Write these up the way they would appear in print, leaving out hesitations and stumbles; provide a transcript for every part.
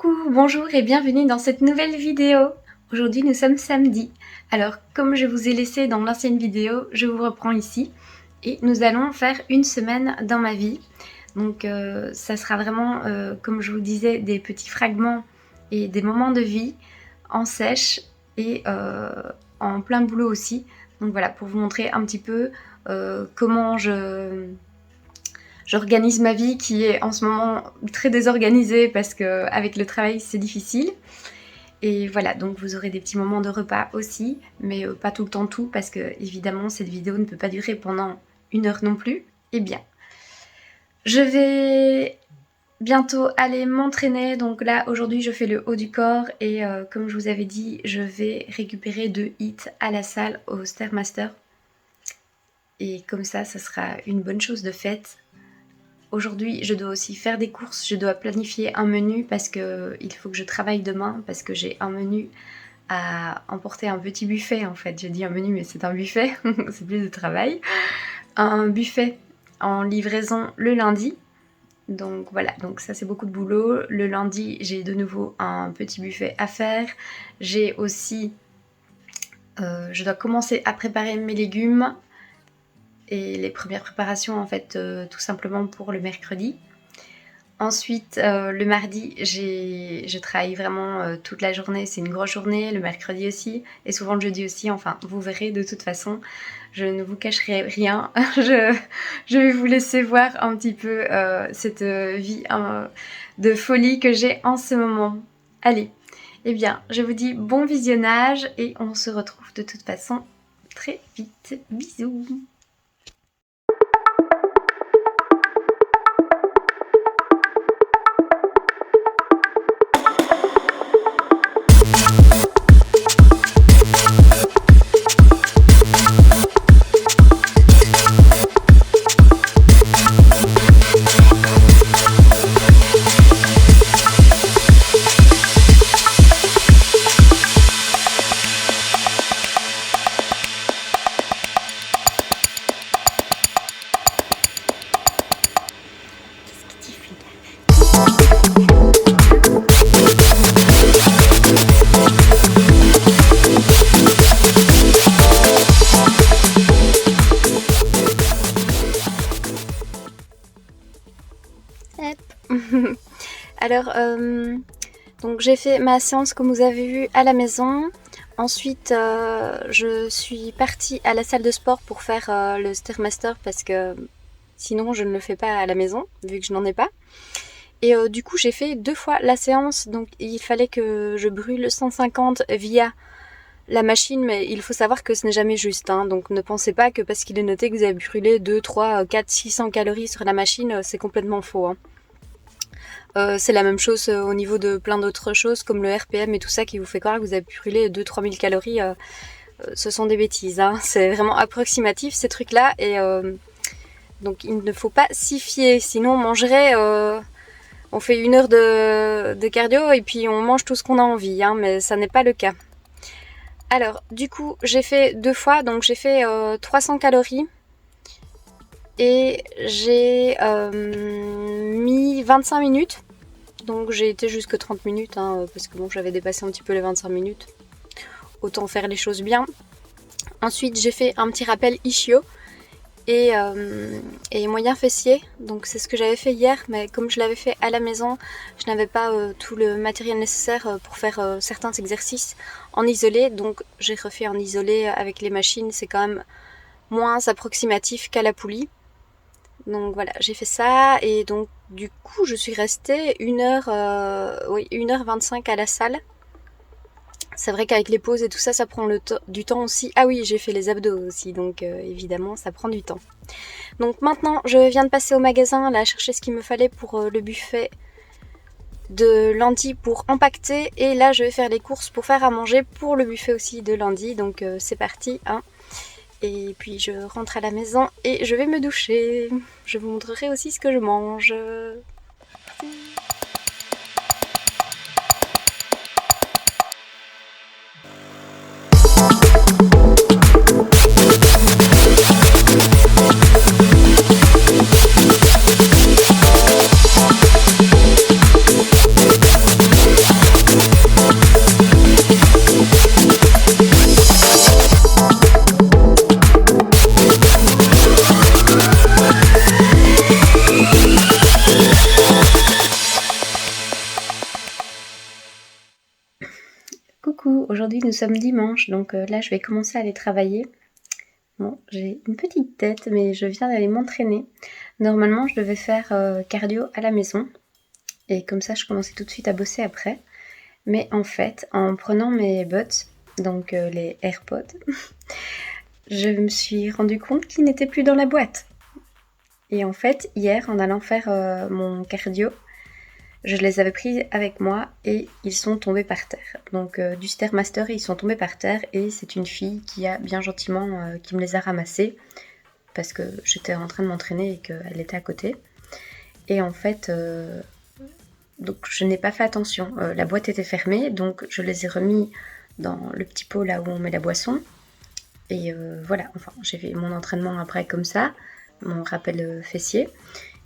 Coucou, bonjour et bienvenue dans cette nouvelle vidéo. Aujourd'hui nous sommes samedi. Alors comme je vous ai laissé dans l'ancienne vidéo, je vous reprends ici. Et nous allons faire une semaine dans ma vie. Donc ça sera vraiment, comme je vous disais, des petits fragments et des moments de vie en sèche et en plein boulot aussi. Donc voilà, pour vous montrer un petit peu comment j'organise ma vie qui est en ce moment très désorganisée parce qu'avec le travail c'est difficile. Et voilà, donc vous aurez des petits moments de repas aussi, mais pas tout le temps tout parce que évidemment cette vidéo ne peut pas durer pendant 1 heure non plus. Eh bien, je vais bientôt aller m'entraîner. Donc là aujourd'hui je fais le haut du corps et comme je vous avais dit, je vais récupérer 2 hits à la salle au Stairmaster. Et comme ça sera une bonne chose de faite. Aujourd'hui, je dois aussi faire des courses, je dois planifier un menu parce qu'il faut que je travaille demain parce que j'ai un menu à emporter, un petit buffet en fait. Je dis un menu mais c'est un buffet, c'est plus de travail. Un buffet en livraison le lundi. Donc voilà, donc ça c'est beaucoup de boulot. Le lundi, j'ai de nouveau un petit buffet à faire. J'ai aussi... je dois commencer à préparer mes légumes. Et les premières préparations en fait tout simplement pour le mercredi. Ensuite le mardi je travaille vraiment toute la journée, c'est une grosse journée, le mercredi aussi et souvent le jeudi aussi, enfin vous verrez de toute façon, je ne vous cacherai rien. je vais vous laisser voir un petit peu cette vie de folie que j'ai en ce moment. Allez, eh bien je vous dis bon visionnage et on se retrouve de toute façon très vite. Bisous. Alors, donc j'ai fait ma séance comme vous avez vu à la maison. Ensuite, je suis partie à la salle de sport pour faire le Stairmaster parce que sinon je ne le fais pas à la maison vu que je n'en ai pas. Et du coup j'ai fait 2 fois la séance, donc il fallait que je brûle 150 via la machine, mais il faut savoir que ce n'est jamais juste, hein, donc ne pensez pas que parce qu'il est noté que vous avez brûlé 2, 3, 4, 600 calories sur la machine, c'est complètement faux, hein. C'est la même chose au niveau de plein d'autres choses comme le RPM et tout ça qui vous fait croire que vous avez brûlé 2-3 000 calories. Ce sont des bêtises, hein. C'est vraiment approximatif ces trucs là et donc il ne faut pas s'y fier, sinon on mangerait, on fait 1 heure de cardio et puis on mange tout ce qu'on a envie, hein, mais ça n'est pas le cas. Alors du coup j'ai fait 2 fois, donc j'ai fait 300 calories. Et j'ai mis 25 minutes, donc j'ai été jusque 30 minutes, hein, parce que bon j'avais dépassé un petit peu les 25 minutes, autant faire les choses bien. Ensuite j'ai fait un petit rappel ischio et moyen fessier, donc c'est ce que j'avais fait hier, mais comme je l'avais fait à la maison, je n'avais pas tout le matériel nécessaire pour faire certains exercices en isolé, donc j'ai refait en isolé avec les machines, c'est quand même moins approximatif qu'à la poulie. Donc voilà, j'ai fait ça et donc du coup je suis restée 1h25 à la salle. C'est vrai qu'avec les pauses et tout ça, ça prend du temps aussi. Ah oui, j'ai fait les abdos aussi, donc évidemment ça prend du temps. Donc maintenant je viens de passer au magasin là chercher ce qu'il me fallait pour le buffet de lundi pour empaqueter. Et là je vais faire les courses pour faire à manger pour le buffet aussi de lundi, donc c'est parti, hein. Et puis je rentre à la maison et je vais me doucher. Je vous montrerai aussi ce que je mange. coup, aujourd'hui nous sommes dimanche, donc là je vais commencer à aller travailler. Bon, j'ai une petite tête, mais je viens d'aller m'entraîner. Normalement, je devais faire cardio à la maison, et comme ça je commençais tout de suite à bosser après. Mais en fait, en prenant mes buds, donc les AirPods, je me suis rendu compte qu'ils n'étaient plus dans la boîte. Et en fait, hier, en allant faire mon cardio, je les avais pris avec moi et ils sont tombés par terre. Donc du Stairmaster, ils sont tombés par terre et c'est une fille qui a bien gentiment qui me les a ramassés parce que j'étais en train de m'entraîner et qu'elle était à côté. Et en fait, donc je n'ai pas fait attention. La boîte était fermée, donc je les ai remis dans le petit pot là où on met la boisson. Et voilà, enfin j'ai fait mon entraînement après comme ça, mon rappel fessier.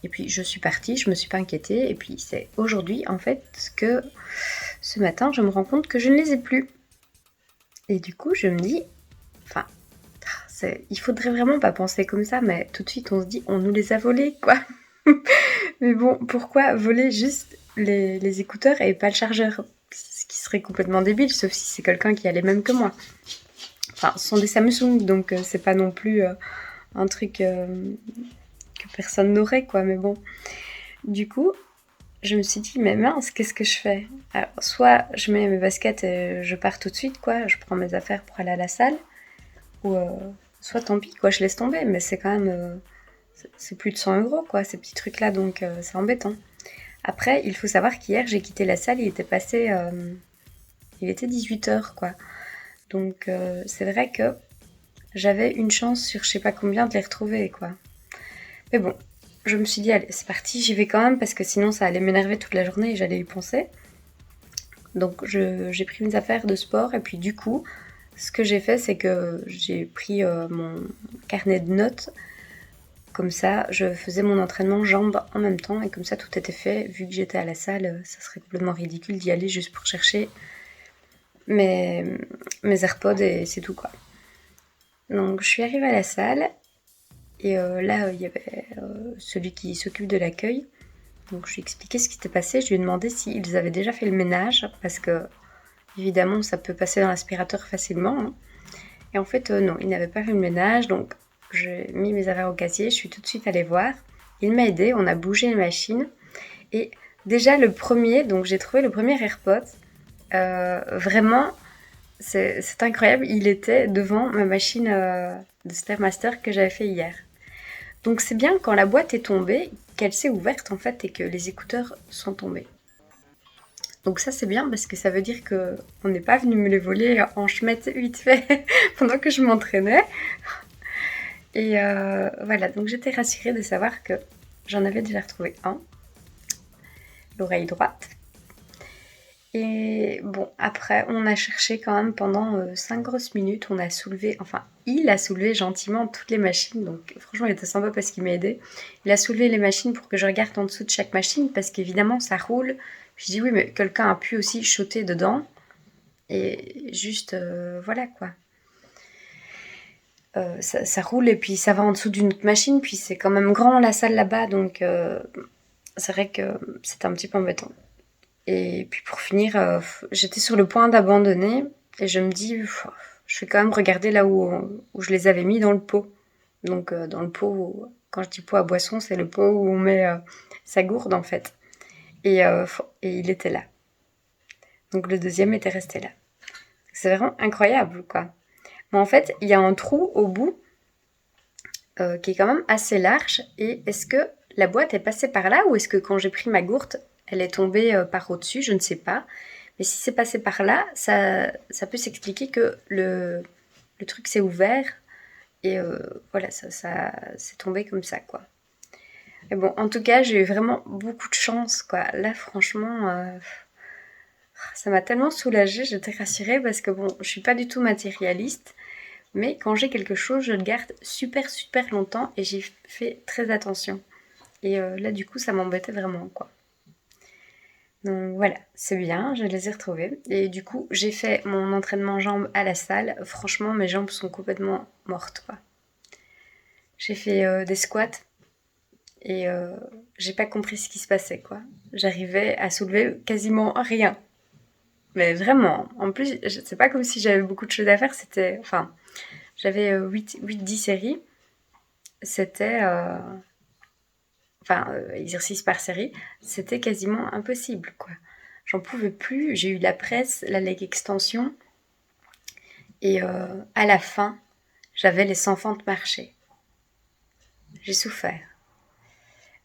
Et puis je suis partie, je me suis pas inquiétée. Et puis c'est aujourd'hui en fait que ce matin je me rends compte que je ne les ai plus. Et du coup je me dis, enfin, il faudrait vraiment pas penser comme ça, mais tout de suite on se dit on nous les a volés quoi. Mais bon, pourquoi voler juste les écouteurs et pas le chargeur? Ce qui serait complètement débile, sauf si c'est quelqu'un qui a les mêmes que moi. Enfin, ce sont des Samsung, donc c'est pas non plus un truc que personne n'aurait, quoi. Mais bon, du coup, je me suis dit, mais mince, qu'est-ce que je fais? Alors, soit je mets mes baskets et je pars tout de suite, quoi. Je prends mes affaires pour aller à la salle. Ou soit tant pis, quoi, je laisse tomber. Mais c'est quand même... c'est plus de 100 €, quoi, ces petits trucs-là, donc c'est embêtant. Après, il faut savoir qu'hier, j'ai quitté la salle, il était passé... il était 18h, quoi. Donc c'est vrai que j'avais une chance sur je sais pas combien de les retrouver, quoi. Mais bon, je me suis dit, allez, c'est parti, j'y vais quand même, parce que sinon ça allait m'énerver toute la journée et j'allais y penser. Donc j'ai pris mes affaires de sport, et puis du coup, ce que j'ai fait, c'est que j'ai pris mon carnet de notes. Comme ça, je faisais mon entraînement jambes en même temps, et comme ça, tout était fait. Vu que j'étais à la salle, ça serait complètement ridicule d'y aller juste pour chercher mes AirPods, et c'est tout, quoi. Donc je suis arrivée à la salle, et là il y avait celui qui s'occupe de l'accueil. Donc je lui ai expliqué ce qui s'était passé, je lui ai demandé s'ils avaient déjà fait le ménage, parce que évidemment ça peut passer dans l'aspirateur facilement, hein. Et en fait non, ils n'avaient pas fait le ménage, donc j'ai mis mes affaires au casier, je suis tout de suite allée voir. Il m'a aidé, on a bougé les machines, et déjà le premier, donc j'ai trouvé le premier AirPod, vraiment... C'est incroyable, il était devant ma machine de Stairmaster que j'avais fait hier. Donc c'est bien quand la boîte est tombée, qu'elle s'est ouverte en fait et que les écouteurs sont tombés. Donc ça c'est bien parce que ça veut dire que on n'est pas venu me les voler en chemette vite fait pendant que je m'entraînais. Et voilà, donc j'étais rassurée de savoir que j'en avais déjà retrouvé un, l'oreille droite. Et bon, après, on a cherché quand même pendant 5 grosses minutes. On a soulevé, enfin, il a soulevé gentiment toutes les machines. Donc, franchement, il était sympa parce qu'il m'a aidé. Il a soulevé les machines pour que je regarde en dessous de chaque machine parce qu'évidemment, ça roule. Je dis oui, mais quelqu'un a pu aussi choter dedans. Et juste, voilà quoi. Ça roule et puis ça va en dessous d'une autre machine. Puis c'est quand même grand la salle là-bas. Donc, c'est vrai que c'est un petit peu embêtant. Et puis pour finir, j'étais sur le point d'abandonner et je me dis, je vais quand même regarder là où je les avais mis dans le pot. Donc dans le pot, quand je dis pot à boisson, c'est le pot où on met sa gourde en fait. Et il était là. Donc le deuxième était resté là. C'est vraiment incroyable quoi. Mais en fait, il y a un trou au bout qui est quand même assez large. Et est-ce que la boîte est passée par là ou est-ce que quand j'ai pris ma gourde, elle est tombée par au-dessus? Je ne sais pas. Mais si c'est passé par là, ça peut s'expliquer que le truc s'est ouvert et voilà, ça c'est tombé comme ça, quoi. Mais bon, en tout cas, j'ai eu vraiment beaucoup de chance, quoi. Là, franchement, ça m'a tellement soulagée, j'étais rassurée parce que bon, je suis pas du tout matérialiste. Mais quand j'ai quelque chose, je le garde super super longtemps et j'y fais très attention. Et là, du coup, ça m'embêtait vraiment, quoi. Donc voilà, c'est bien, je les ai retrouvés. Et du coup, j'ai fait mon entraînement jambes à la salle. Franchement, mes jambes sont complètement mortes, quoi. J'ai fait des squats et j'ai pas compris ce qui se passait, quoi. J'arrivais à soulever quasiment rien. Mais vraiment, en plus, c'est pas comme si j'avais beaucoup de choses à faire, c'était... Enfin, j'avais 8-10 séries. C'était... exercice par série. C'était quasiment impossible, quoi. J'en pouvais plus. J'ai eu la presse, la leg extension. Et à la fin, j'avais les 100 fentes marchées. J'ai souffert.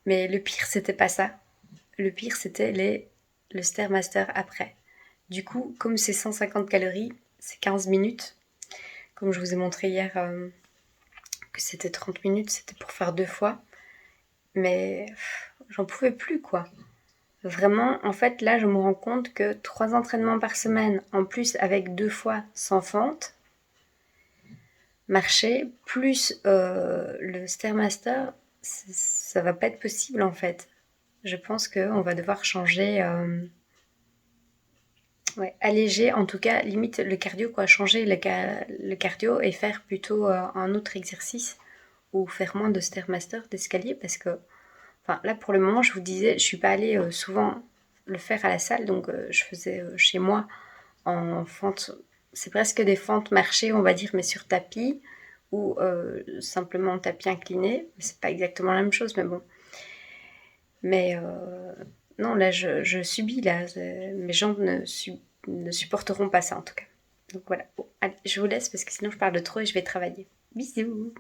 Mais le pire, c'était pas ça. Le pire, c'était le Stairmaster après. Du coup, comme c'est 150 calories, c'est 15 minutes. Comme je vous ai montré hier que c'était 30 minutes, c'était pour faire 2 fois. Mais j'en pouvais plus, quoi. Vraiment, en fait, là, je me rends compte que 3 entraînements par semaine, en plus avec 2 fois sans fente, marcher, plus le Stairmaster, ça va pas être possible, en fait. Je pense qu'on va devoir changer... alléger, en tout cas, limite le cardio, quoi. Changer le cardio et faire plutôt un autre exercice ou faire moins de Stairmaster, d'escalier, parce que, enfin, là, pour le moment, je vous disais, je suis pas allée souvent le faire à la salle, donc je faisais chez moi en fente. C'est presque des fentes marchées, on va dire, mais sur tapis ou simplement tapis incliné. C'est pas exactement la même chose, mais bon. Mais non, là, je subis, là. Mes jambes ne supporteront pas ça, en tout cas. Donc voilà. Bon, allez, je vous laisse parce que sinon je parle de trop et je vais travailler. Bisous.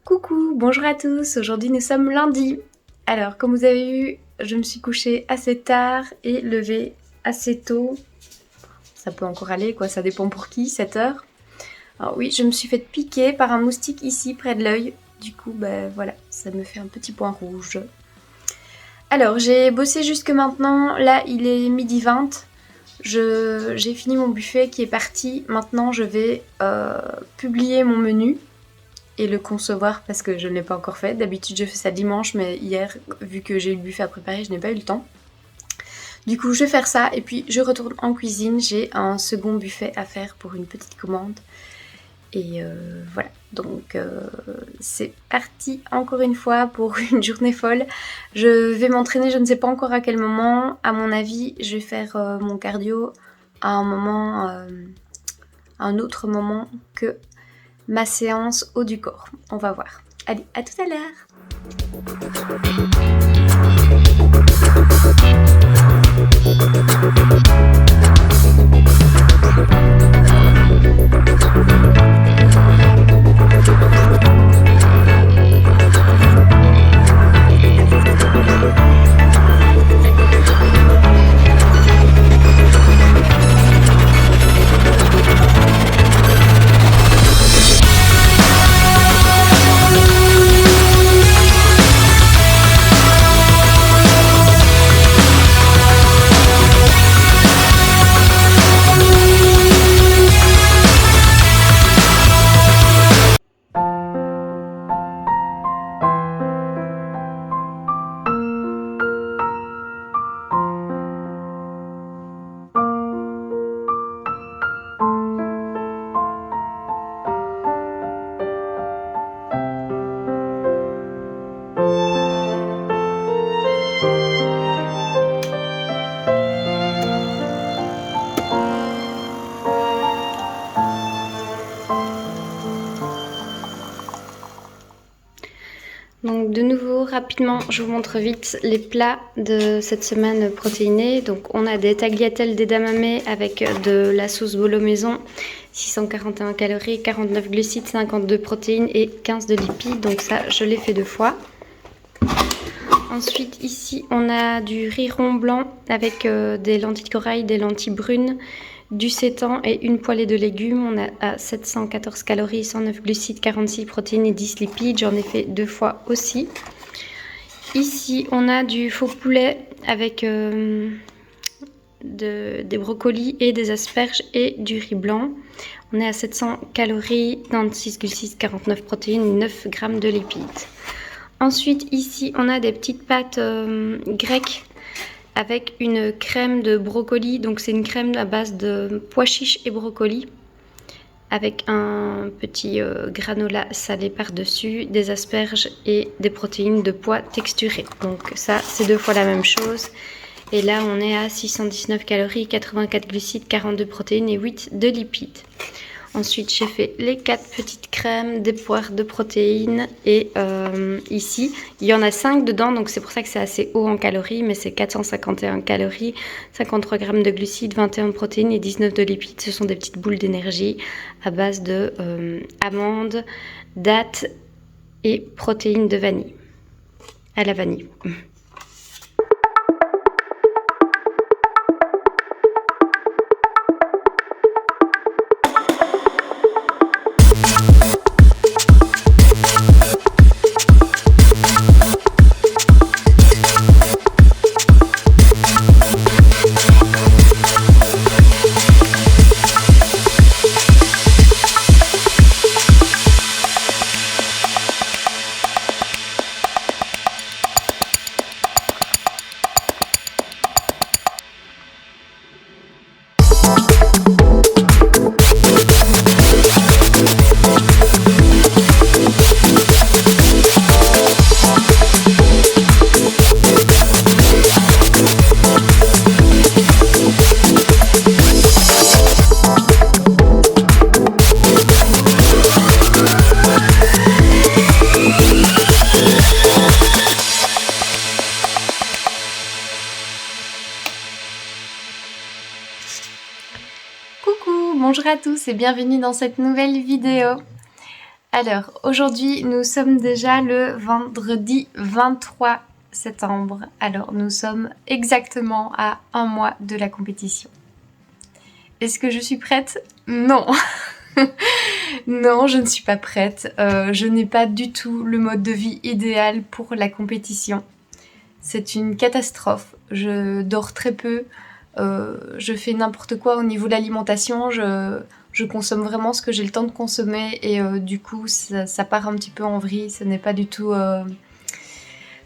Coucou, bonjour à tous, aujourd'hui nous sommes lundi. Alors comme vous avez vu, je me suis couchée assez tard et levée assez tôt. Ça peut encore aller quoi, ça dépend pour qui, 7 heures. Alors oui, je me suis fait piquer par un moustique ici près de l'œil. Du coup, voilà, ça me fait un petit point rouge. Alors j'ai bossé jusque maintenant, là il est 12h20. J'ai fini mon buffet qui est parti. Maintenant je vais publier mon menu et le concevoir parce que je ne l'ai pas encore fait. D'habitude je fais ça dimanche, mais hier, vu que j'ai eu le buffet à préparer, je n'ai pas eu le temps. Du coup je vais faire ça et puis je retourne en cuisine. J'ai un second buffet à faire pour une petite commande. Et voilà, donc c'est parti encore une fois pour une journée folle. Je vais m'entraîner, je ne sais pas encore à quel moment. À mon avis, je vais faire mon cardio à un autre moment que ma séance haut du corps. On va voir. Allez, à tout à l'heure. Donc de nouveau, rapidement, je vous montre vite les plats de cette semaine protéinée. Donc on a des tagliatelles d'edamame avec de la sauce bolo maison, 641 calories, 49 glucides, 52 protéines et 15 de lipides. Donc ça, je l'ai fait 2 fois. Ensuite, ici, on a du riz rond blanc avec des lentilles de corail, des lentilles brunes, du sétan et une poêlée de légumes. On a à 714 calories, 109 glucides, 46 protéines et 10 lipides. J'en ai fait 2 fois aussi. Ici, on a du faux poulet avec des brocolis et des asperges et du riz blanc. On est à 700 calories, 96 glucides, 49 protéines, 9 grammes de lipides. Ensuite, ici, on a des petites pâtes grecques avec une crème de brocoli. Donc, c'est une crème à base de pois chiches et brocolis avec un petit granola salé par-dessus, des asperges et des protéines de pois texturées. Donc, ça, c'est 2 fois la même chose. Et là, on est à 619 calories, 84 glucides, 42 protéines et 8 de lipides. Ensuite, j'ai fait les 4 petites crèmes, des poires de protéines. Et ici, il y en a 5 dedans, donc c'est pour ça que c'est assez haut en calories. Mais c'est 451 calories, 53 grammes de glucides, 21 de protéines et 19 de lipides. Ce sont des petites boules d'énergie à base de amandes, dattes et protéines de vanille. À la vanille. Coucou, bonjour à tous et bienvenue dans cette nouvelle vidéo. Alors, aujourd'hui, nous sommes déjà le vendredi 23 septembre. Alors, nous sommes exactement à 1 mois de la compétition. Est-ce que je suis prête? Non. Non, je ne suis pas prête. Je n'ai pas du tout le mode de vie idéal pour la compétition. C'est une catastrophe. Je dors très peu. Je fais n'importe quoi au niveau de l'alimentation, je consomme vraiment ce que j'ai le temps de consommer et du coup ça part un petit peu en vrille, ce n'est pas du tout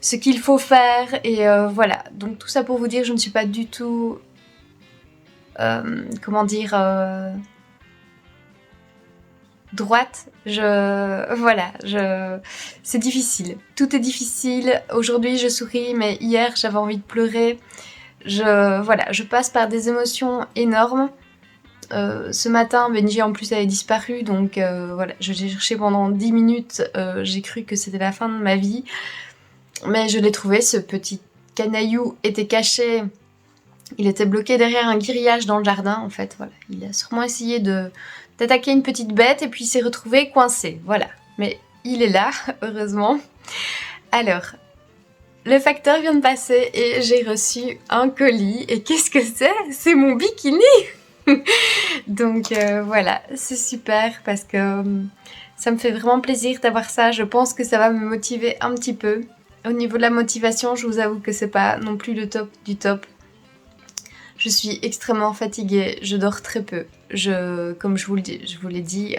ce qu'il faut faire et voilà. Donc tout ça pour vous dire, je ne suis pas du tout, droite. C'est difficile, tout est difficile. Aujourd'hui je souris mais hier j'avais envie de pleurer. Je passe par des émotions énormes. Ce matin, Benji en plus avait disparu, donc je l'ai cherché pendant 10 minutes. J'ai cru que c'était la fin de ma vie, mais je l'ai trouvé. Ce petit canaillou était caché. Il était bloqué derrière un grillage dans le jardin. En fait, voilà, il a sûrement essayé d'attaquer une petite bête et puis il s'est retrouvé coincé. Voilà, mais il est là, heureusement. Alors. Le facteur vient de passer et j'ai reçu un colis. Et qu'est-ce que c'est? C'est mon bikini. Donc voilà, c'est super parce que ça me fait vraiment plaisir d'avoir ça. Je pense que ça va me motiver un petit peu. Au niveau de la motivation, je vous avoue que c'est pas non plus le top du top. Je suis extrêmement fatiguée, je dors très peu. Comme je vous l'ai dit,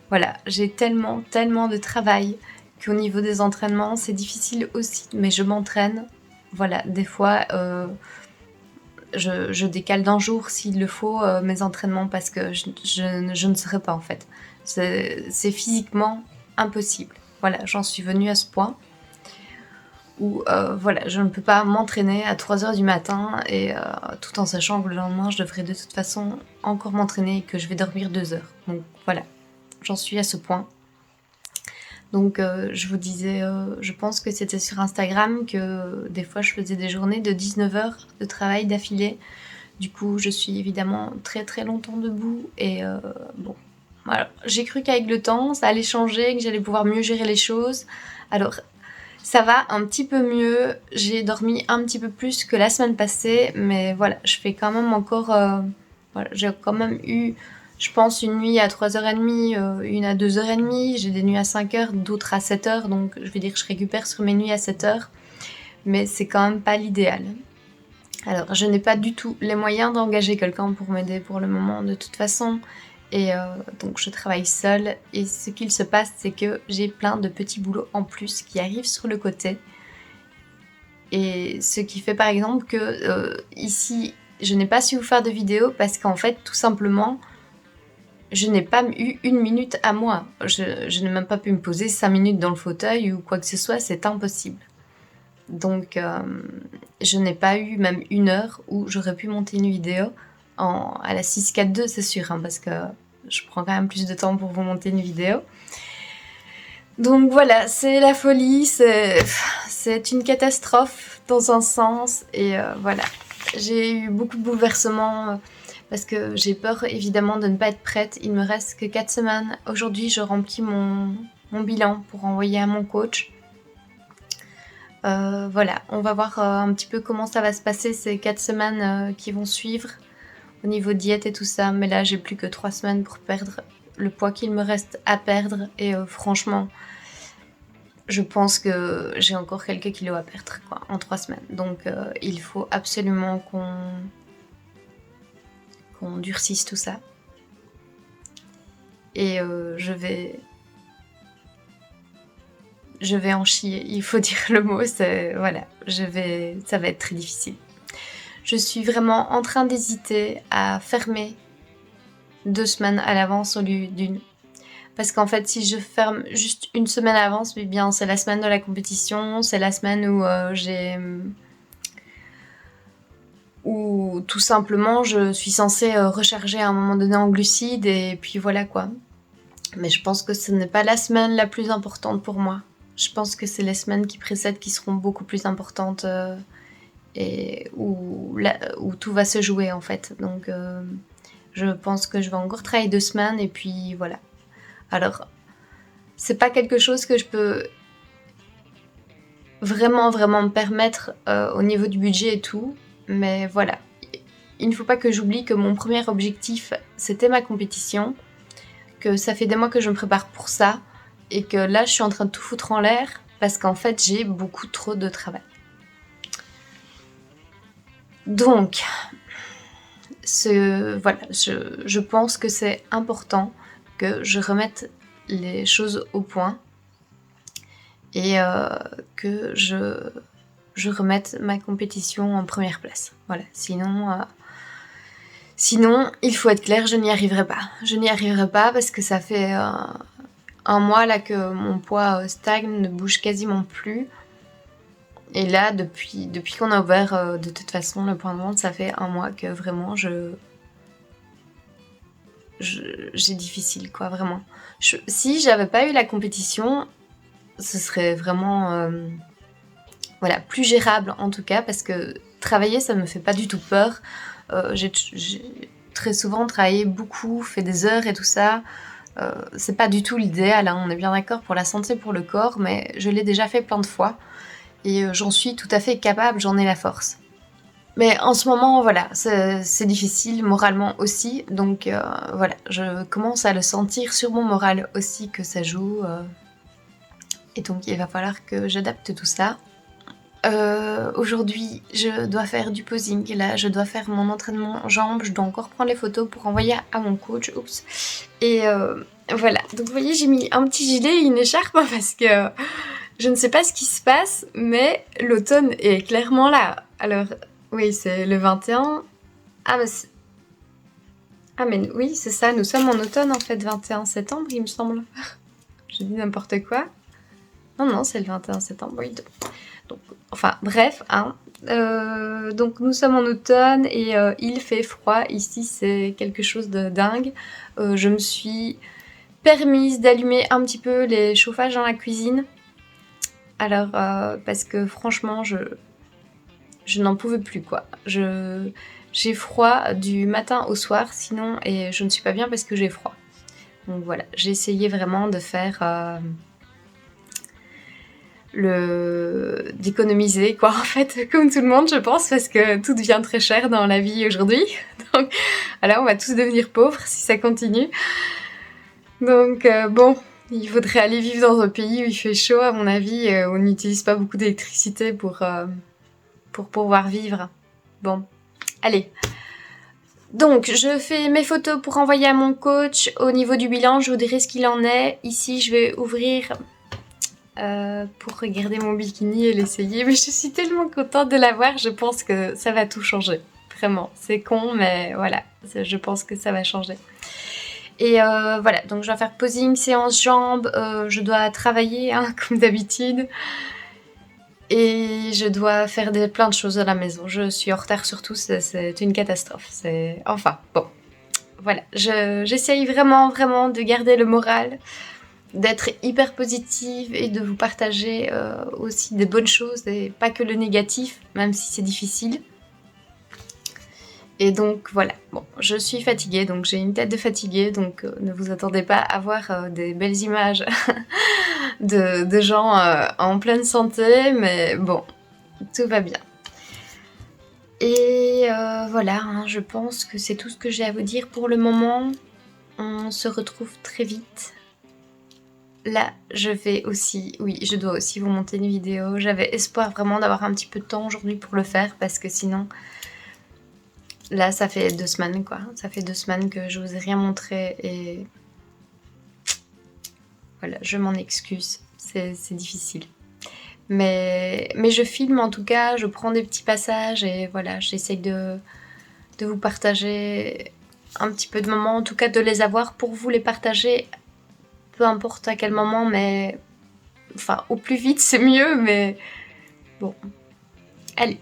voilà, j'ai tellement de travail qu'au niveau des entraînements, c'est difficile aussi, mais je m'entraîne. Voilà, des fois, je décale d'un jour s'il le faut mes entraînements parce que je ne saurais pas en fait. C'est physiquement impossible. Voilà, j'en suis venue à ce point où je ne peux pas m'entraîner à 3h du matin et tout en sachant que le lendemain, je devrais de toute façon encore m'entraîner et que je vais dormir 2 heures. Donc voilà, j'en suis à ce point. Donc je vous disais, je pense que c'était sur Instagram que des fois je faisais des journées de 19 heures de travail d'affilée. Du coup je suis évidemment très longtemps debout et voilà. J'ai cru qu'avec le temps ça allait changer, que j'allais pouvoir mieux gérer les choses. Alors ça va un petit peu mieux, j'ai dormi un petit peu plus que la semaine passée, mais voilà, je fais quand même encore... j'ai quand même eu je pense une nuit à 3h30, une à 2h30, j'ai des nuits à 5h, d'autres à 7h, donc je vais dire que je récupère sur mes nuits à 7h, mais c'est quand même pas l'idéal. Alors, je n'ai pas du tout les moyens d'engager quelqu'un pour m'aider pour le moment de toute façon, et donc je travaille seule, et ce qu'il se passe, c'est que j'ai plein de petits boulots en plus qui arrivent sur le côté, et ce qui fait par exemple que ici, je n'ai pas su vous faire de vidéo parce qu'en fait, tout simplement, je n'ai pas eu une minute à moi. Je n'ai même pas pu me poser 5 minutes dans le fauteuil ou quoi que ce soit, c'est impossible. Donc, je n'ai pas eu même une heure où j'aurais pu monter une vidéo à la 6-4-2, c'est sûr, hein, parce que je prends quand même plus de temps pour vous monter une vidéo. Donc voilà, c'est la folie, c'est une catastrophe dans un sens, et voilà. J'ai eu beaucoup de bouleversements parce que j'ai peur évidemment de ne pas être prête. Il me reste que 4 semaines. Aujourd'hui, je remplis mon bilan pour envoyer à mon coach. Voilà, on va voir un petit peu comment ça va se passer ces 4 semaines qui vont suivre au niveau diète et tout ça. Mais là, j'ai plus que 3 semaines pour perdre le poids qu'il me reste à perdre. Et franchement, je pense que j'ai encore quelques kilos à perdre quoi, en 3 semaines. Donc il faut absolument qu'on durcisse tout ça. Et je vais en chier, il faut dire le mot, voilà, ça va être très difficile. Je suis vraiment en train d'hésiter à fermer 2 semaines à l'avance au lieu d'une. Parce qu'en fait, si je ferme juste une semaine à l'avance, eh bien, c'est la semaine de la compétition, c'est la semaine où où tout simplement je suis censée recharger à un moment donné en glucides, et puis voilà quoi. Mais je pense que ce n'est pas la semaine la plus importante pour moi. Je pense que c'est les semaines qui précèdent qui seront beaucoup plus importantes et où tout va se jouer en fait. Donc je pense que je vais encore travailler 2 semaines et puis voilà. Alors, c'est pas quelque chose que je peux vraiment me permettre au niveau du budget et tout, mais voilà. Il ne faut pas que j'oublie que mon premier objectif, c'était ma compétition, que ça fait des mois que je me prépare pour ça, et que là, je suis en train de tout foutre en l'air, parce qu'en fait, j'ai beaucoup trop de travail. Donc, voilà, je pense que c'est important que je remette les choses au point, et que je remette ma compétition en première place. Voilà, sinon, il faut être clair, je n'y arriverai pas. Je n'y arriverai pas parce que ça fait un mois là que mon poids stagne, ne bouge quasiment plus. Et là, depuis qu'on a ouvert de toute façon le point de vente, ça fait un mois que vraiment j'ai difficile quoi, vraiment. Si j'avais pas eu la compétition, ce serait vraiment voilà, plus gérable en tout cas, parce que travailler ça me fait pas du tout peur. J'ai très souvent travaillé beaucoup, fait des heures et tout ça. C'est pas du tout l'idéal, hein, on est bien d'accord pour la santé, pour le corps, mais je l'ai déjà fait plein de fois et j'en suis tout à fait capable, j'en ai la force. Mais en ce moment, voilà, c'est difficile moralement aussi, donc voilà, je commence à le sentir sur mon moral aussi que ça joue, et donc il va falloir que j'adapte tout ça. Aujourd'hui, je dois faire du posing, là je dois faire mon entraînement jambes, je dois encore prendre les photos pour envoyer à mon coach, oups, et voilà, donc vous voyez j'ai mis un petit gilet et une écharpe parce que je ne sais pas ce qui se passe, mais l'automne est clairement là. Alors oui, c'est le 21, mais oui c'est ça, nous sommes en automne en fait, 21 septembre il me semble, j'ai dit n'importe quoi, non c'est le 21 septembre, oui. Donc, enfin bref, hein. Donc nous sommes en automne et il fait froid, ici c'est quelque chose de dingue. Je me suis permise d'allumer un petit peu les chauffages dans la cuisine. Alors parce que franchement je n'en pouvais plus quoi. J'ai froid du matin au soir sinon, et je ne suis pas bien parce que j'ai froid. Donc voilà, j'ai essayé vraiment de faire... d'économiser quoi en fait, comme tout le monde je pense, parce que tout devient très cher dans la vie aujourd'hui. Donc alors on va tous devenir pauvres si ça continue. Donc bon, il faudrait aller vivre dans un pays où il fait chaud, à mon avis, où on n'utilise pas beaucoup d'électricité pour pouvoir vivre. Bon, allez. Donc, je fais mes photos pour envoyer à mon coach. Au niveau du bilan, je vous dirai ce qu'il en est. Ici, je vais ouvrir pour regarder mon bikini et l'essayer. Mais je suis tellement contente de l'avoir. Je pense que ça va tout changer. Vraiment, c'est con, mais voilà. Je pense que ça va changer. Et voilà, donc je dois faire posing, séance jambes. Je dois travailler, hein, comme d'habitude. Et je dois faire plein de choses à la maison. Je suis en retard sur tout, c'est une catastrophe. Enfin, bon. Voilà, j'essaye vraiment de garder le moral, d'être hyper positive et de vous partager aussi des bonnes choses et pas que le négatif, même si c'est difficile. Et donc voilà, bon, je suis fatiguée, donc j'ai une tête de fatiguée, donc ne vous attendez pas à voir des belles images de gens en pleine santé, mais bon, tout va bien. Et voilà, hein, je pense que c'est tout ce que j'ai à vous dire pour le moment. On se retrouve très vite. Là, je dois aussi vous monter une vidéo. J'avais espoir vraiment d'avoir un petit peu de temps aujourd'hui pour le faire, parce que sinon... Là, ça fait 2 semaines, quoi. Ça fait 2 semaines que je vous ai rien montré et... Voilà, je m'en excuse. C'est difficile. Mais je filme en tout cas, je prends des petits passages et voilà, j'essaye de vous partager un petit peu de moments, en tout cas de les avoir pour vous les partager, peu importe à quel moment, mais... Enfin, au plus vite, c'est mieux, mais... Bon. Allez.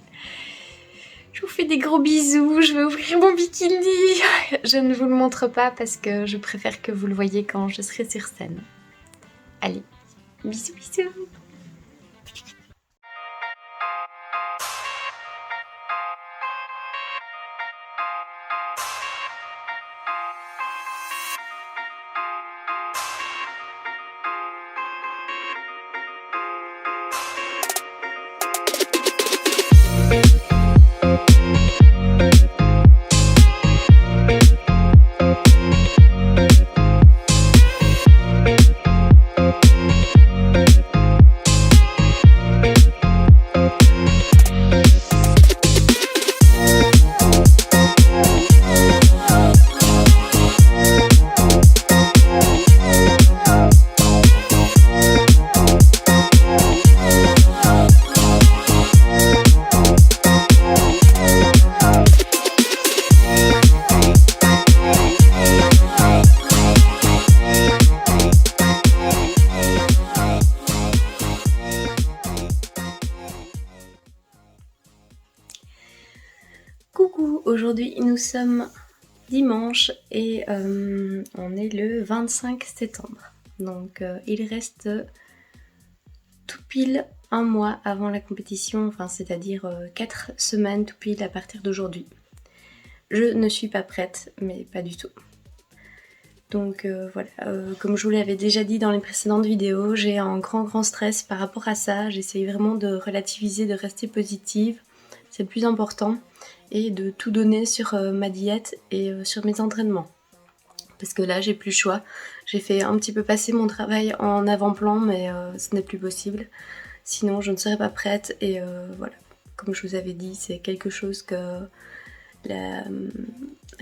Je vous fais des gros bisous, je vais ouvrir mon bikini. Je ne vous le montre pas parce que je préfère que vous le voyez quand je serai sur scène. Allez, bisous bisous. Coucou, aujourd'hui nous sommes dimanche et on est le 25 septembre. Donc il reste tout pile un mois avant la compétition, enfin c'est-à-dire 4 semaines tout pile à partir d'aujourd'hui. Je ne suis pas prête, mais pas du tout. Donc voilà, comme je vous l'avais déjà dit dans les précédentes vidéos, j'ai un grand stress par rapport à ça. J'essaye vraiment de relativiser, de rester positive, c'est le plus important, et de tout donner sur ma diète et sur mes entraînements. Parce que là j'ai plus le choix, j'ai fait un petit peu passer mon travail en avant-plan, mais ce n'est plus possible. Sinon je ne serais pas prête et voilà, comme je vous avais dit, c'est quelque chose que...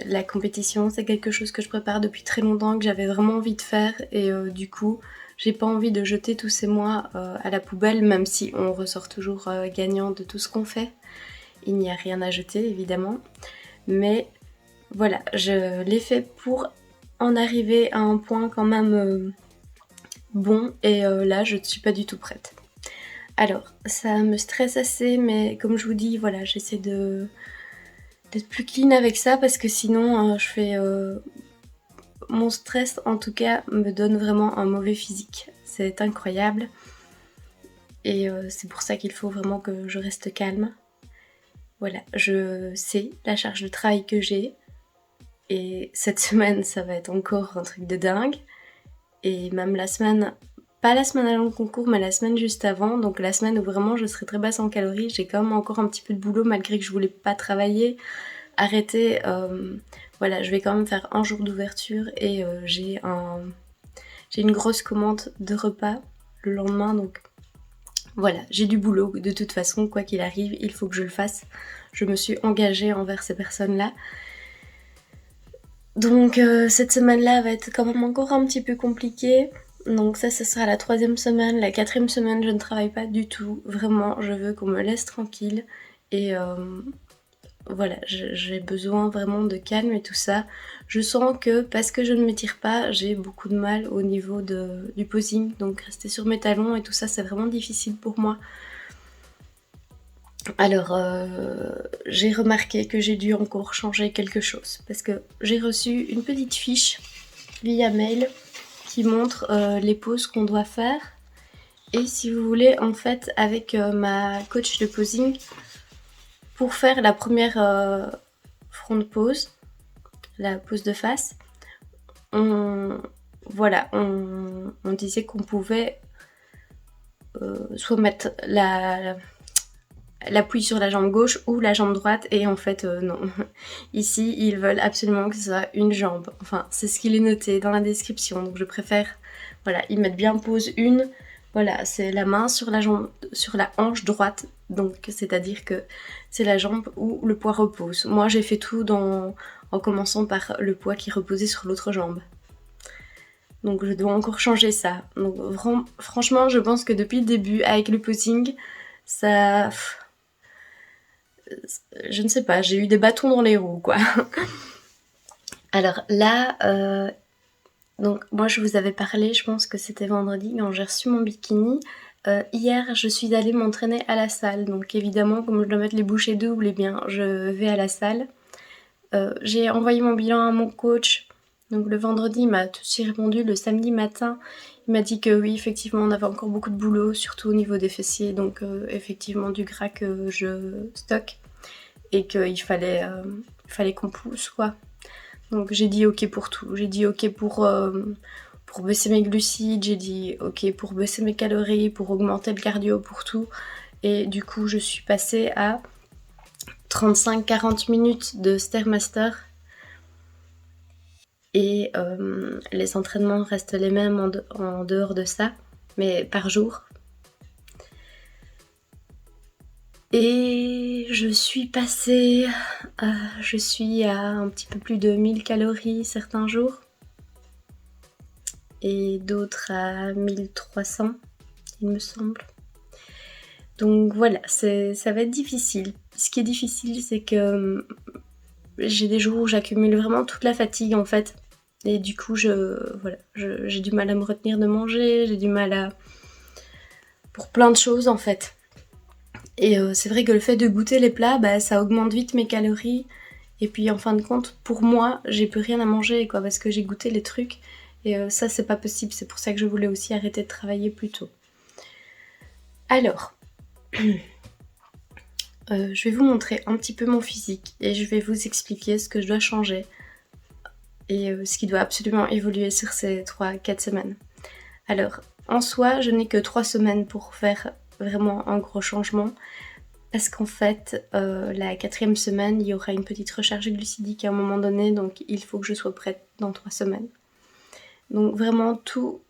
La compétition, c'est quelque chose que je prépare depuis très longtemps, que j'avais vraiment envie de faire et du coup j'ai pas envie de jeter tous ces mois à la poubelle, même si on ressort toujours gagnant de tout ce qu'on fait. Il n'y a rien à jeter évidemment, mais voilà, je l'ai fait pour en arriver à un point quand même bon et là je ne suis pas du tout prête. Alors ça me stresse assez, mais comme je vous dis, voilà, j'essaie d'être plus clean avec ça parce que sinon je fais... Mon stress en tout cas me donne vraiment un mauvais physique. C'est incroyable. Et c'est pour ça qu'il faut vraiment que je reste calme. Voilà, je sais la charge de travail que j'ai. Et cette semaine, ça va être encore un truc de dingue. Et même la semaine... Pas la semaine avant le concours, mais la semaine juste avant. Donc la semaine où vraiment je serai très basse en calories. J'ai quand même encore un petit peu de boulot malgré que je voulais pas travailler. arrêter. Voilà, je vais quand même faire un jour d'ouverture et j'ai une grosse commande de repas le lendemain, donc voilà, j'ai du boulot. De toute façon, quoi qu'il arrive, il faut que je le fasse. Je me suis engagée envers ces personnes-là. Donc cette semaine-là va être quand même encore un petit peu compliquée. Donc ça, ce sera la 3e semaine. La 4e semaine, je ne travaille pas du tout. Vraiment, je veux qu'on me laisse tranquille. Et voilà, j'ai besoin vraiment de calme et tout ça. Je sens que parce que je ne m'étire pas, j'ai beaucoup de mal au niveau du posing. Donc rester sur mes talons et tout ça, c'est vraiment difficile pour moi. Alors, j'ai remarqué que j'ai dû encore changer quelque chose. Parce que j'ai reçu une petite fiche via mail qui montre les poses qu'on doit faire. Et si vous voulez, en fait, avec ma coach de posing, pour faire la première front pose, la pose de face, on disait qu'on pouvait soit mettre l'appui sur la jambe gauche ou la jambe droite, et en fait non. Ici, ils veulent absolument que ce soit une jambe. Enfin, c'est ce qu'il est noté dans la description, donc je préfère, voilà, ils mettent bien pose une. Voilà, c'est la main sur la jambe, sur la hanche droite, donc c'est-à-dire que c'est la jambe où le poids repose. Moi, j'ai fait tout en commençant par le poids qui reposait sur l'autre jambe. Donc je dois encore changer ça. Donc franchement, je pense que depuis le début, avec le posing, ça... Je ne sais pas, j'ai eu des bâtons dans les roues, quoi. Alors là, donc moi je vous avais parlé, je pense que c'était vendredi, quand j'ai reçu mon bikini. Hier, je suis allée m'entraîner à la salle. Donc évidemment, comme je dois mettre les bouchées doubles, eh bien, je vais à la salle. J'ai envoyé mon bilan à mon coach. Donc le vendredi, il m'a tout de suite répondu. Le samedi matin, il m'a dit que oui, effectivement, on avait encore beaucoup de boulot, surtout au niveau des fessiers. Donc effectivement, du gras que je stocke. Et qu'il fallait qu'on pousse, quoi. Donc j'ai dit ok pour tout. J'ai dit ok pour baisser mes glucides, j'ai dit ok pour baisser mes calories, pour augmenter le cardio, pour tout. Et du coup, je suis passée à 35-40 minutes de Stairmaster. Et les entraînements restent les mêmes en dehors de ça, mais par jour. Et je suis passée, je suis à un petit peu plus de 1000 calories certains jours. Et d'autres à 1300, il me semble. Donc voilà, ça va être difficile. Ce qui est difficile, c'est que j'ai des jours où j'accumule vraiment toute la fatigue en fait. Et du coup, j'ai du mal à me retenir de manger, j'ai du mal à... pour plein de choses en fait. Et c'est vrai que le fait de goûter les plats, bah, ça augmente vite mes calories. Et puis en fin de compte, pour moi, j'ai plus rien à manger, quoi, parce que j'ai goûté les trucs. Et ça, c'est pas possible. C'est pour ça que je voulais aussi arrêter de travailler plus tôt. Alors, je vais vous montrer un petit peu mon physique. Et je vais vous expliquer ce que je dois changer. Et ce qui doit absolument évoluer sur ces 3-4 semaines. Alors, en soi, je n'ai que 3 semaines pour faire vraiment un gros changement. Parce qu'en fait, la 4e semaine, il y aura une petite recharge glucidique à un moment donné. Donc, il faut que je sois prête dans 3 semaines. Donc, vraiment, tout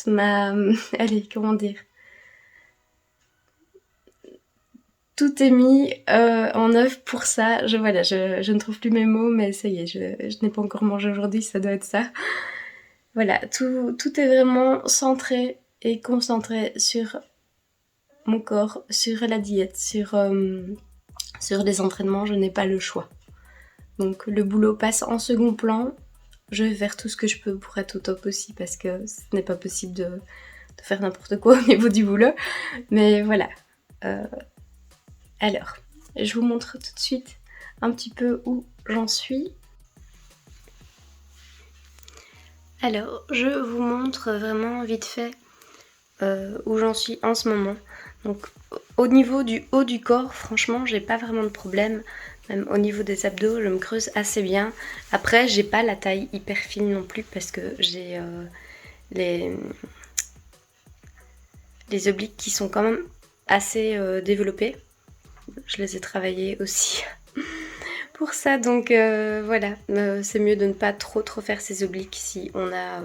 ma... Allez, comment dire ? Tout est mis en œuvre pour ça. Je ne trouve plus mes mots, mais ça y est, je n'ai pas encore mangé aujourd'hui, ça doit être ça. Voilà, tout est vraiment centré et concentré sur mon corps, sur la diète, sur les entraînements. Je n'ai pas le choix. Donc le boulot passe en second plan. Je vais faire tout ce que je peux pour être au top aussi, parce que ce n'est pas possible de faire n'importe quoi au niveau du boulot. Mais voilà. Alors, je vous montre tout de suite un petit peu où j'en suis. Alors, je vous montre vraiment vite fait où j'en suis en ce moment. Donc, au niveau du haut du corps, franchement, j'ai pas vraiment de problème. Même au niveau des abdos, je me creuse assez bien. Après, j'ai pas la taille hyper fine non plus, parce que j'ai les obliques qui sont quand même assez développés. Je les ai travaillés aussi pour ça, donc voilà. C'est mieux de ne pas trop faire ses obliques si on a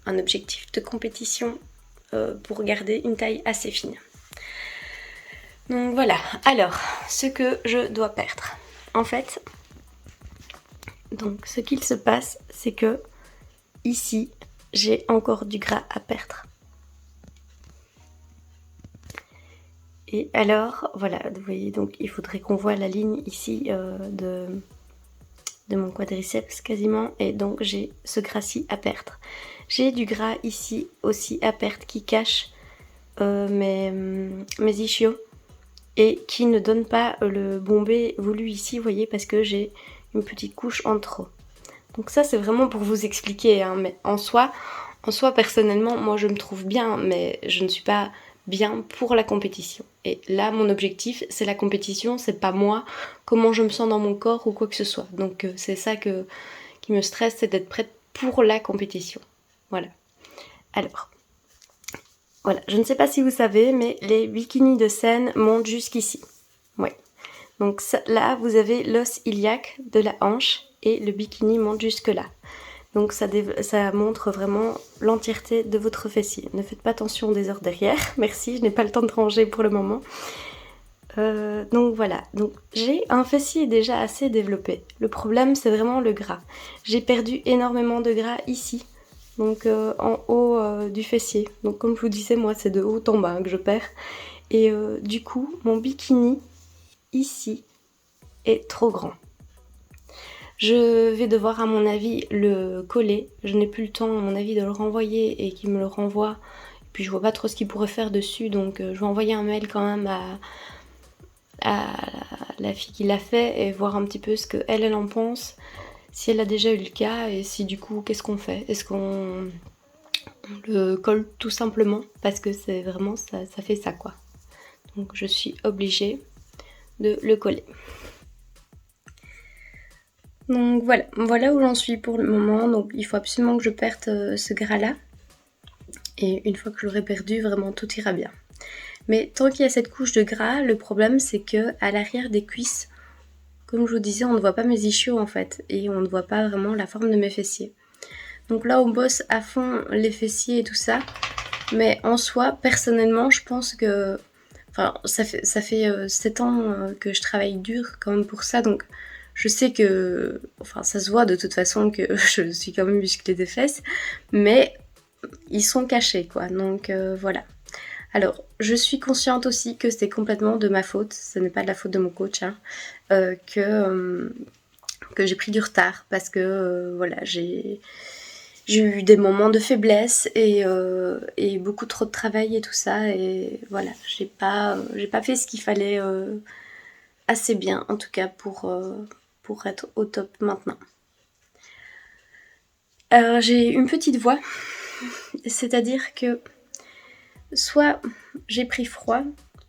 un objectif de compétition pour garder une taille assez fine. Donc voilà, alors, ce que je dois perdre. En fait, donc ce qu'il se passe, c'est que ici, j'ai encore du gras à perdre. Et alors, voilà, vous voyez, donc il faudrait qu'on voit la ligne ici de mon quadriceps quasiment. Et donc j'ai ce gras-ci à perdre. J'ai du gras ici aussi à perdre qui cache mes ischios et qui ne donne pas le bombé voulu ici, vous voyez, parce que j'ai une petite couche en trop. Donc ça, c'est vraiment pour vous expliquer, hein, mais en soi, personnellement, moi je me trouve bien, mais je ne suis pas bien pour la compétition. Et là, mon objectif, c'est la compétition, c'est pas moi, comment je me sens dans mon corps ou quoi que ce soit. Donc c'est ça qui me stresse, c'est d'être prête pour la compétition. Voilà. Alors, voilà, je ne sais pas si vous savez, mais les bikinis de scène montent jusqu'ici. Ouais. Donc ça, là, vous avez l'os iliaque de la hanche et le bikini monte jusque là. Donc ça montre vraiment l'entièreté de votre fessier. Ne faites pas attention des heures derrière. Merci, je n'ai pas le temps de ranger pour le moment. Donc voilà, donc j'ai un fessier déjà assez développé. Le problème, c'est vraiment le gras. J'ai perdu énormément de gras ici, donc en haut du fessier. Donc comme je vous disais, moi c'est de haut en bas que je perds. Et du coup, mon bikini ici est trop grand. Je vais devoir à mon avis le coller. Je n'ai plus le temps à mon avis de le renvoyer et qu'il me le renvoie. Et puis je vois pas trop ce qu'il pourrait faire dessus, donc je vais envoyer un mail quand même à la fille qui l'a fait et voir un petit peu ce qu'elle en pense, si elle a déjà eu le cas et si du coup qu'est-ce qu'on fait. Est-ce qu'on le colle tout simplement parce que c'est vraiment ça fait ça quoi. Donc je suis obligée de le coller. Donc voilà où j'en suis pour le moment. Donc il faut absolument que je perde ce gras là. Et une fois que je l'aurai perdu, vraiment tout ira bien. Mais tant qu'il y a cette couche de gras, le problème c'est que à l'arrière des cuisses, comme je vous disais, on ne voit pas mes ischios en fait. Et on ne voit pas vraiment la forme de mes fessiers. Donc là on bosse à fond les fessiers et tout ça. Mais en soi, personnellement, je pense que... Enfin, ça fait 7 ans que je travaille dur quand même pour ça. Donc je sais que, enfin ça se voit de toute façon que je suis quand même musclée des fesses, mais ils sont cachés quoi, donc voilà. Alors je suis consciente aussi que c'est complètement de ma faute, ce n'est pas de la faute de mon coach, hein, que j'ai pris du retard parce que voilà, j'ai eu des moments de faiblesse et beaucoup trop de travail et tout ça, et voilà, j'ai pas fait ce qu'il fallait assez bien en tout cas pour être au top maintenant. Alors j'ai une petite voix, c'est-à-dire que soit j'ai pris froid,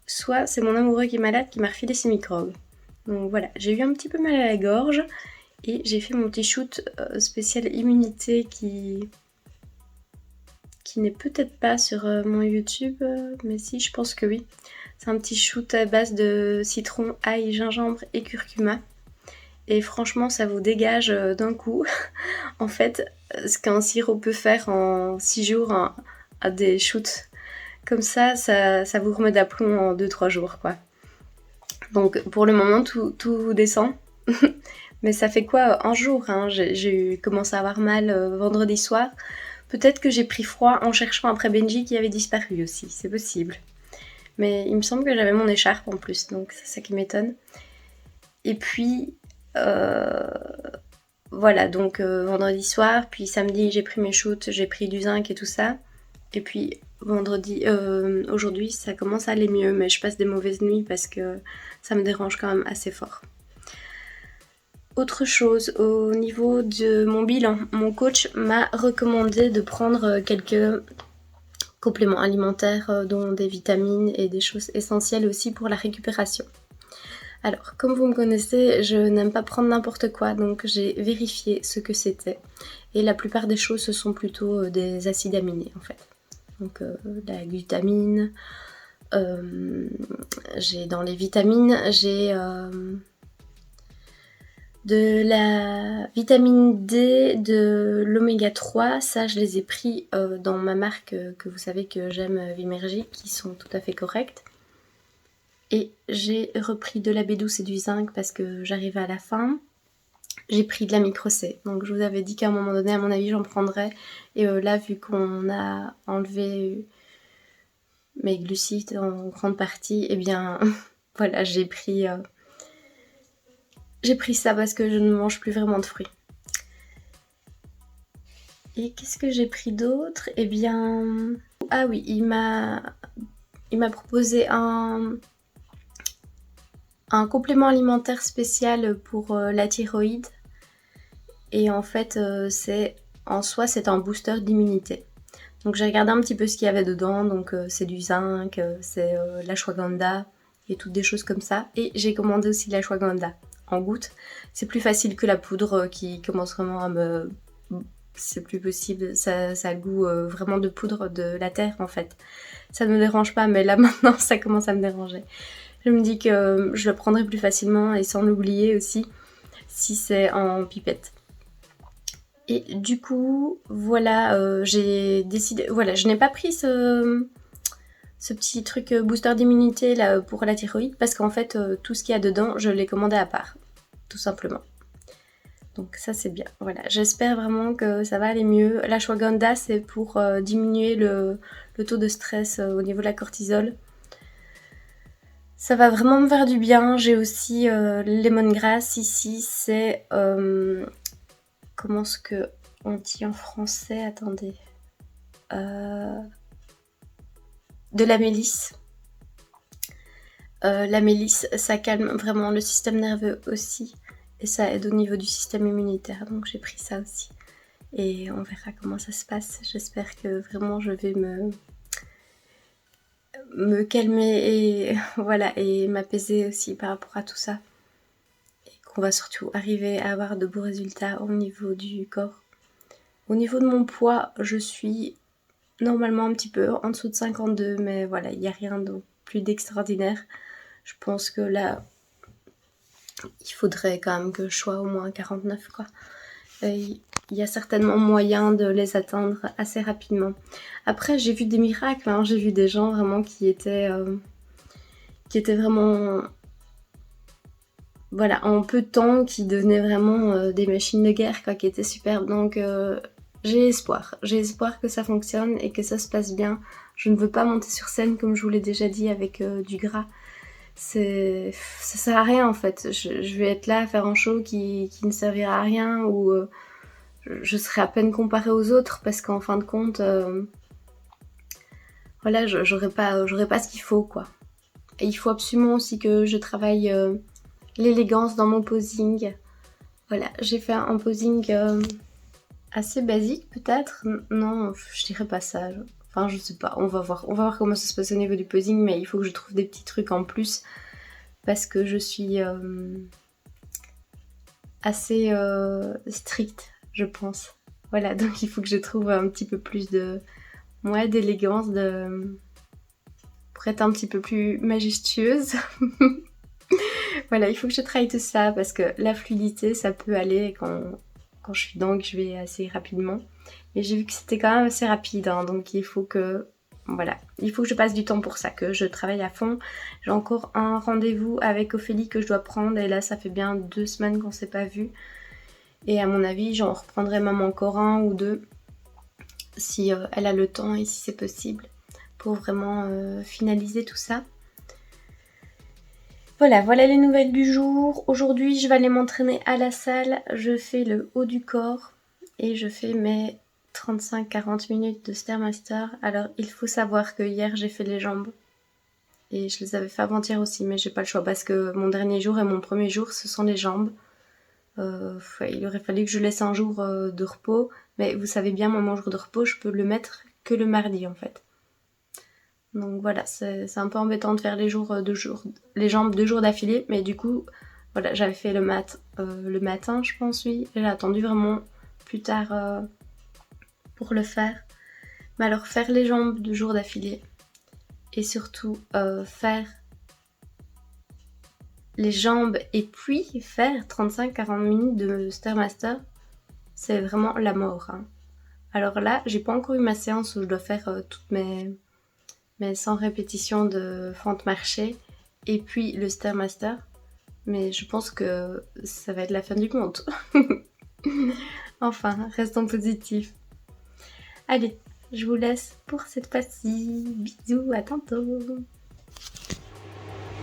soit c'est mon amoureux qui est malade qui m'a refilé ses microbes. Donc voilà, j'ai eu un petit peu mal à la gorge et j'ai fait mon petit shoot spécial immunité qui n'est peut-être pas sur mon YouTube, mais si, je pense que oui. C'est un petit shoot à base de citron, ail, gingembre et curcuma. Et franchement, ça vous dégage d'un coup. En fait, ce qu'un sirop peut faire en 6 jours à des shoots comme ça vous remet d'aplomb en 2-3 jours, quoi. Donc pour le moment, tout descend. Mais ça fait quoi un jour, hein, j'ai commencé à avoir mal vendredi soir. Peut-être que j'ai pris froid en cherchant après Benji qui avait disparu aussi, c'est possible. Mais il me semble que j'avais mon écharpe en plus, donc c'est ça qui m'étonne. Et puis... voilà, donc vendredi soir, puis samedi j'ai pris mes shoots, j'ai pris du zinc et tout ça. Et puis aujourd'hui ça commence à aller mieux, mais je passe des mauvaises nuits parce que ça me dérange quand même assez fort. Autre chose, au niveau de mon bilan, mon coach m'a recommandé de prendre quelques compléments alimentaires, dont des vitamines et des choses essentielles aussi pour la récupération. Alors, comme vous me connaissez, je n'aime pas prendre n'importe quoi, donc j'ai vérifié ce que c'était. Et la plupart des choses, ce sont plutôt des acides aminés, en fait. Donc, de la glutamine, J'ai dans les vitamines, j'ai de la vitamine D, de l'oméga 3, ça je les ai pris dans ma marque que vous savez que j'aime, Vimergy, qui sont tout à fait correctes. Et j'ai repris de la B12 et du zinc parce que j'arrivais à la fin. J'ai pris de la micro-C, donc je vous avais dit qu'à un moment donné, à mon avis, j'en prendrais. Et là, vu qu'on a enlevé mes glucides en grande partie, eh bien, voilà, j'ai pris ça parce que je ne mange plus vraiment de fruits. Et qu'est-ce que j'ai pris d'autre? Eh bien... Ah oui, il m'a proposé un complément alimentaire spécial pour la thyroïde. Et en fait, c'est un booster d'immunité. Donc j'ai regardé un petit peu ce qu'il y avait dedans. Donc c'est du zinc, c'est l'ashwagandha et toutes des choses comme ça. Et j'ai commandé aussi de l'ashwagandha en gouttes. C'est plus facile que la poudre qui commence vraiment à me... C'est plus possible, ça a le goût vraiment de poudre de la terre en fait. Ça ne me dérange pas, mais là maintenant ça commence à me déranger. Je me dis que je le prendrai plus facilement et sans l'oublier aussi si c'est en pipette. Et du coup, voilà, j'ai décidé... Voilà, je n'ai pas pris ce petit truc booster d'immunité là pour la thyroïde parce qu'en fait, tout ce qu'il y a dedans, je l'ai commandé à part, tout simplement. Donc ça c'est bien, voilà. J'espère vraiment que ça va aller mieux. L'ashwagandha c'est pour diminuer le taux de stress au niveau de la cortisol. Ça va vraiment me faire du bien. J'ai aussi lemongrass ici, c'est... comment est-ce que on dit en français? Attendez. De la mélisse. La mélisse, ça calme vraiment le système nerveux aussi. Et ça aide au niveau du système immunitaire. Donc j'ai pris ça aussi. Et on verra comment ça se passe. J'espère que vraiment je vais me calmer et voilà, et m'apaiser aussi par rapport à tout ça. Et qu'on va surtout arriver à avoir de beaux résultats au niveau du corps. Au niveau de mon poids, je suis normalement un petit peu en dessous de 52, mais voilà, il n'y a rien de plus d'extraordinaire. Je pense que là, il faudrait quand même que je sois au moins 49, quoi. Il y a certainement moyen de les atteindre assez rapidement. Après, j'ai vu des miracles, hein. J'ai vu des gens vraiment qui étaient vraiment... Voilà, en peu de temps, qui devenaient vraiment des machines de guerre, quoi, qui étaient superbes. Donc, j'ai espoir. J'ai espoir que ça fonctionne et que ça se passe bien. Je ne veux pas monter sur scène, comme je vous l'ai déjà dit, avec du gras. Ça sert à rien, en fait. Je vais être là à faire un show qui ne servira à rien, ou je serai à peine comparée aux autres, parce qu'en fin de compte, voilà, j'aurai pas ce qu'il faut, quoi. Et il faut absolument aussi que je travaille l'élégance dans mon posing. Voilà, j'ai fait un posing assez basique peut-être. Non, je dirais pas ça. Enfin, je sais pas, on va voir comment ça se passe au niveau du posing, mais il faut que je trouve des petits trucs en plus parce que je suis assez stricte, je pense. Voilà, donc il faut que je trouve un petit peu plus d'élégance, pour être un petit peu plus majestueuse. Voilà, il faut que je travaille tout ça parce que la fluidité, ça peut aller quand je suis dedans, que je vais assez rapidement. Et j'ai vu que c'était quand même assez rapide, hein, donc il faut que je passe du temps pour ça, que je travaille à fond. J'ai encore un rendez-vous avec Ophélie que je dois prendre et là, ça fait bien 2 semaines qu'on s'est pas vu. Et à mon avis, j'en reprendrai même encore un ou deux si elle a le temps et si c'est possible pour vraiment finaliser tout ça. Voilà les nouvelles du jour. Aujourd'hui, je vais aller m'entraîner à la salle. Je fais le haut du corps et je fais mes 35-40 minutes de Stairmaster. Alors, il faut savoir que hier, j'ai fait les jambes. Et je les avais fait avant-hier aussi, mais j'ai pas le choix parce que mon dernier jour et mon premier jour, ce sont les jambes. Il aurait fallu que je laisse un jour de repos. Mais vous savez bien, moi, mon jour de repos, je peux le mettre que le mardi, en fait. Donc voilà, c'est un peu embêtant de faire les jambes 2 jours d'affilée, mais du coup, voilà, j'avais fait le matin, je pense, oui, et j'ai attendu vraiment plus tard pour le faire. Mais alors, faire les jambes 2 jours d'affilée, et surtout faire les jambes et puis faire 35-40 minutes de Stairmaster, c'est vraiment la mort. Hein. Alors là, j'ai pas encore eu ma séance où je dois faire toutes mes 100 répétitions de fente marché et puis le Stairmaster. Mais je pense que ça va être la fin du monde. Enfin, restons positifs. Allez, je vous laisse pour cette fois-ci. Bisous, à tantôt.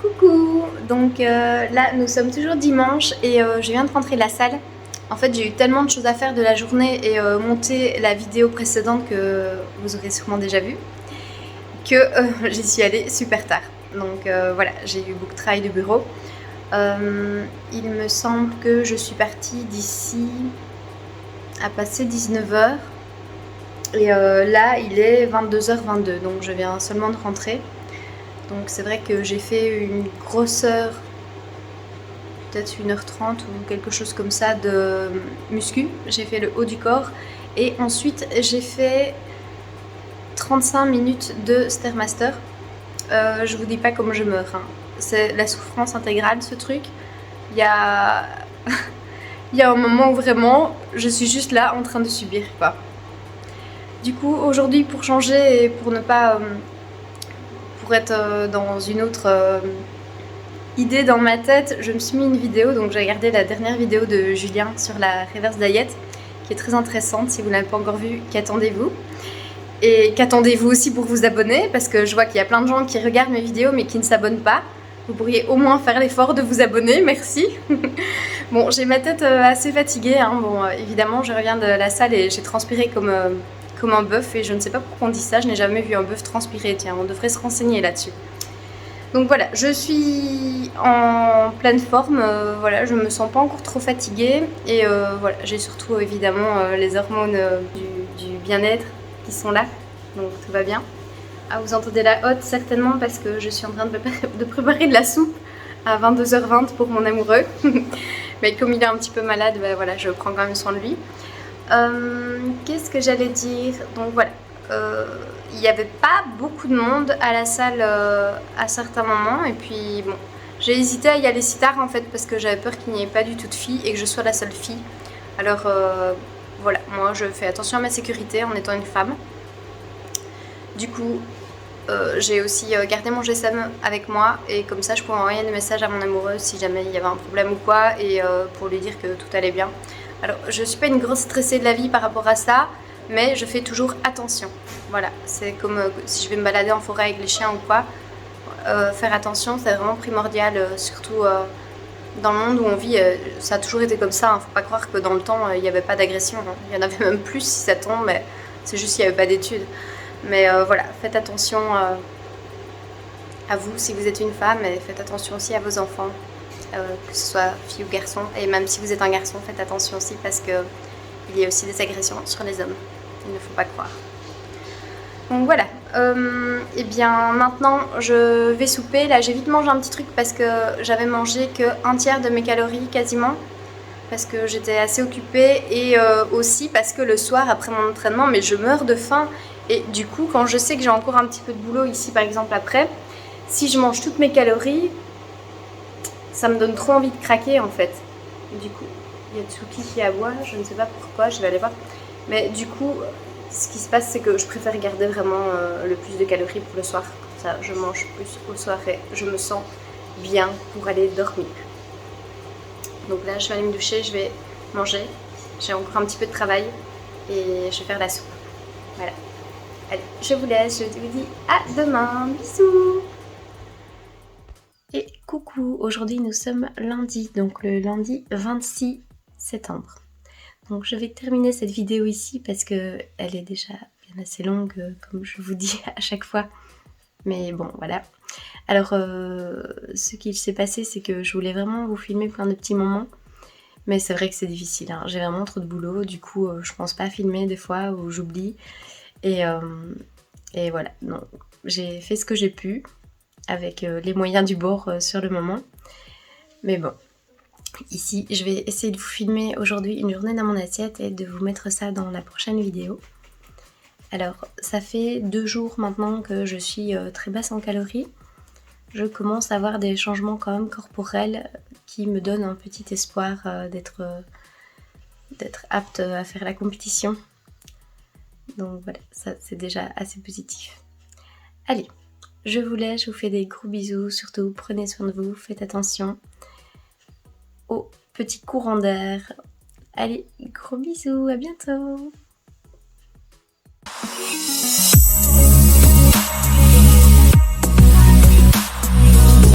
Coucou. Donc là, nous sommes toujours dimanche et je viens de rentrer de la salle. En fait, j'ai eu tellement de choses à faire de la journée et monter la vidéo précédente que vous aurez sûrement déjà vue, que j'y suis allée super tard. Donc voilà, j'ai eu beaucoup de travail de bureau. Il me semble que je suis partie d'ici à passer 19h. Et là, il est 22h22, donc je viens seulement de rentrer. Donc c'est vrai que j'ai fait une grosse heure, peut-être 1h30 ou quelque chose comme ça de muscu. J'ai fait le haut du corps et ensuite j'ai fait 35 minutes de Stairmaster. Je vous dis pas comment je meurs, hein. C'est la souffrance intégrale ce truc. Il y a... il y a un moment où vraiment je suis juste là en train de subir quoi. Du coup aujourd'hui pour changer et pour ne pas... pour être dans une autre idée dans ma tête, je me suis mis une vidéo, donc j'ai regardé la dernière vidéo de Julien sur la reverse diet qui est très intéressante. Si vous ne l'avez pas encore vue, qu'attendez-vous? Et qu'attendez-vous aussi pour vous abonner, parce que je vois qu'il y a plein de gens qui regardent mes vidéos mais qui ne s'abonnent pas. Vous pourriez au moins faire l'effort de vous abonner, merci. Bon, j'ai ma tête assez fatiguée, hein. Bon, évidemment, je reviens de la salle et j'ai transpiré comme un bœuf et je ne sais pas pourquoi on dit ça, je n'ai jamais vu un bœuf transpirer, tiens, on devrait se renseigner là-dessus. Donc voilà, je suis en pleine forme, voilà, je me sens pas encore trop fatiguée et voilà, j'ai surtout évidemment les hormones du bien-être qui sont là, donc tout va bien. Ah, vous entendez la hotte certainement parce que je suis en train de préparer de la soupe à 22h20 pour mon amoureux. Mais comme il est un petit peu malade, ben voilà, je prends quand même soin de lui. Qu'est-ce que j'allais dire? Donc voilà, il n'y avait pas beaucoup de monde à la salle à certains moments. Et puis bon, j'ai hésité à y aller si tard en fait parce que j'avais peur qu'il n'y ait pas du tout de filles et que je sois la seule fille. Alors voilà, moi je fais attention à ma sécurité en étant une femme. Du coup, j'ai aussi gardé mon GSM avec moi et comme ça je pouvais envoyer des messages à mon amoureux si jamais il y avait un problème ou quoi et pour lui dire que tout allait bien. Alors je suis pas une grosse stressée de la vie par rapport à ça, mais je fais toujours attention. Voilà, c'est comme si je vais me balader en forêt avec les chiens ou quoi. Faire attention, c'est vraiment primordial, surtout dans le monde où on vit. Ça a toujours été comme ça, hein. Faut pas croire que dans le temps il n'y avait pas d'agression, hein. Il y en avait même plus si ça tombe, mais c'est juste qu'il n'y avait pas d'études. Mais voilà, faites attention à vous si vous êtes une femme et faites attention aussi à vos enfants, que ce soit fille ou garçon. Et même si vous êtes un garçon, faites attention aussi parce qu'il y a aussi des agressions sur les hommes. Il ne faut pas croire. Donc voilà, et bien maintenant je vais souper. Là j'ai vite mangé un petit truc parce que j'avais mangé que 1/3 de mes calories quasiment. Parce que j'étais assez occupée et aussi parce que le soir après mon entraînement, mais je meurs de faim. Et du coup, quand je sais que j'ai encore un petit peu de boulot ici par exemple après, si je mange toutes mes calories, ça me donne trop envie de craquer en fait. Du coup, il y a Tsuki qui aboie, je ne sais pas pourquoi, je vais aller voir. Mais du coup, ce qui se passe c'est que je préfère garder vraiment le plus de calories pour le soir. Comme ça, je mange plus au soir et je me sens bien pour aller dormir. Donc là, je vais aller me doucher, je vais manger. J'ai encore un petit peu de travail et je vais faire la soupe. Voilà. Allez, je vous laisse, je vous dis à demain. Bisous. Et coucou, aujourd'hui nous sommes lundi, donc le lundi 26 septembre. Donc je vais terminer cette vidéo ici parce que elle est déjà bien assez longue, comme je vous dis à chaque fois. Mais bon, voilà. Alors, ce qu'il s'est passé, c'est que je voulais vraiment vous filmer plein de petits moments. Mais c'est vrai que c'est difficile, hein. J'ai vraiment trop de boulot, du coup, je pense pas filmer des fois ou j'oublie. Et voilà, non, j'ai fait ce que j'ai pu avec les moyens du bord sur le moment. Mais bon, ici, je vais essayer de vous filmer aujourd'hui une journée dans mon assiette et de vous mettre ça dans la prochaine vidéo. Alors, ça fait 2 jours maintenant que je suis très basse en calories. Je commence à avoir des changements quand même corporels qui me donnent un petit espoir d'être apte à faire la compétition. Donc voilà, ça c'est déjà assez positif. Allez, je vous laisse, je vous fais des gros bisous, surtout prenez soin de vous, faites attention aux petits courants d'air. Allez, gros bisous, à bientôt!